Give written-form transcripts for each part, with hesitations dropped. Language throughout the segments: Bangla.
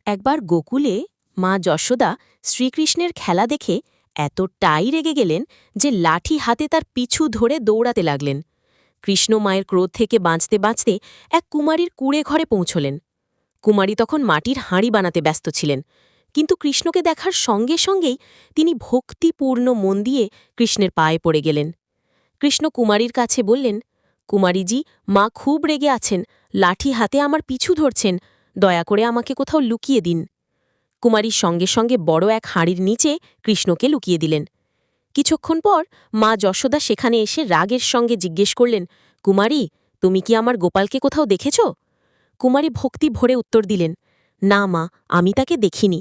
একবার গোকুলে মা যশোদা শ্রীকৃষ্ণের খেলা দেখে এতটাই রেগে গেলেন যে লাঠি হাতে তার পিছু ধরে দৌড়াতে লাগলেন। কৃষ্ণ মায়ের ক্রোধ থেকে বাঁচতে বাঁচতে এক কুমারীর কুঁড়ে ঘরে পৌঁছলেন। কুমারী তখন মাটির হাঁড়ি বানাতে ব্যস্ত ছিলেন, কিন্তু কৃষ্ণকে দেখার সঙ্গে সঙ্গেই তিনি ভক্তিপূর্ণ মন দিয়ে কৃষ্ণের পায়ে পড়ে গেলেন। কৃষ্ণ কুমারীর কাছে বললেন, কুমারীজি, মা খুব রেগে আছেন, লাঠি হাতে আমার পিছু ধরছেন, দয়া করে আমাকে কোথাও লুকিয়ে দিন। কুমারীর সঙ্গে সঙ্গে বড় এক হাঁড়ির নিচে কৃষ্ণকে লুকিয়ে দিলেন। কিছুক্ষণ পর মা যশোদা সেখানে এসে রাগের সঙ্গে জিজ্ঞেস করলেন, কুমারী, তুমি কি আমার গোপালকে কোথাও দেখেছ? কুমারী ভক্তি ভরে উত্তর দিলেন, না মা, আমি তাকে দেখিনি।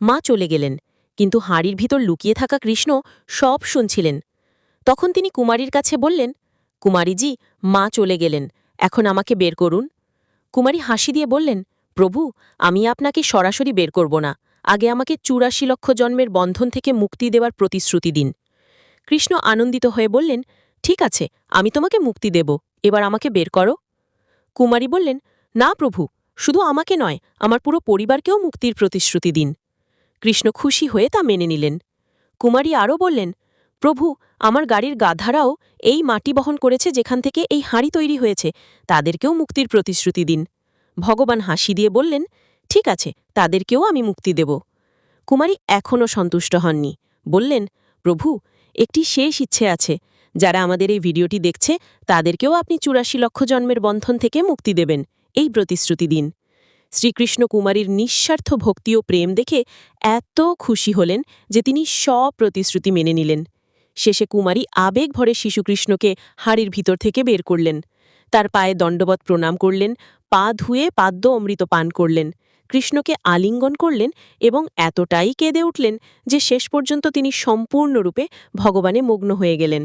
মা চলে গেলেন, কিন্তু হাঁড়ির ভিতর লুকিয়ে থাকা কৃষ্ণ সব শুনছিলেন। তখন তিনি কুমারীর কাছে বললেন, কুমারীজি, মা চলে গেলেন, এখন আমাকে বের করুন। কুমারী হাসি দিয়ে বললেন, প্রভু, আমি আপনাকে সরাসরি বের করব না, আগে আমাকে ৮৪ লক্ষ জন্মের বন্ধন থেকে মুক্তি দেওয়ার প্রতিশ্রুতি দিন। কৃষ্ণ আনন্দিত হয়ে বললেন, ঠিক আছে, আমি তোমাকে মুক্তি দেব, এবার আমাকে বের করো। কুমারী বললেন, না প্রভু, শুধু আমাকে নয়, আমার পুরো পরিবারকেও মুক্তির প্রতিশ্রুতি দিন। কৃষ্ণ খুশি হয়ে তা মেনে নিলেন। কুমারী আরও বললেন, প্রভু, আমার গাড়ির গাধারাও এই মাটি বহন করেছে যেখান থেকে এই হাঁড়ি তৈরি হয়েছে, তাদেরকেও মুক্তির প্রতিশ্রুতি দিন। ভগবান হাসি দিয়ে বললেন, ঠিক আছে, তাদেরকেও আমি মুক্তি দেব। কুমারী এখনও সন্তুষ্ট হননি, বললেন, প্রভু, একটি শেষ ইচ্ছে আছে, যারা আমাদের এই ভিডিওটি দেখছে তাদেরকেও আপনি ৮৪ লক্ষ জন্মের বন্ধন থেকে মুক্তি দেবেন, এই প্রতিশ্রুতি দিন। শ্রীকৃষ্ণ কুমারীর নিঃস্বার্থ ভক্তি ও প্রেম দেখে এত খুশি হলেন যে তিনি সব প্রতিশ্রুতি মেনে নিলেন। শেষে কুমারী আবেগ ভরে শিশুকৃষ্ণকে হাড়ির ভিতর থেকে বের করলেন, তার পায়ে দণ্ডবৎ প্রণাম করলেন, পা ধুয়ে পাদ্য অমৃত পান করলেন, কৃষ্ণকে আলিঙ্গন করলেন এবং এতটাই কেঁদে উঠলেন যে শেষ পর্যন্ত তিনি সম্পূর্ণরূপে ভগবানে মগ্ন হয়ে গেলেন।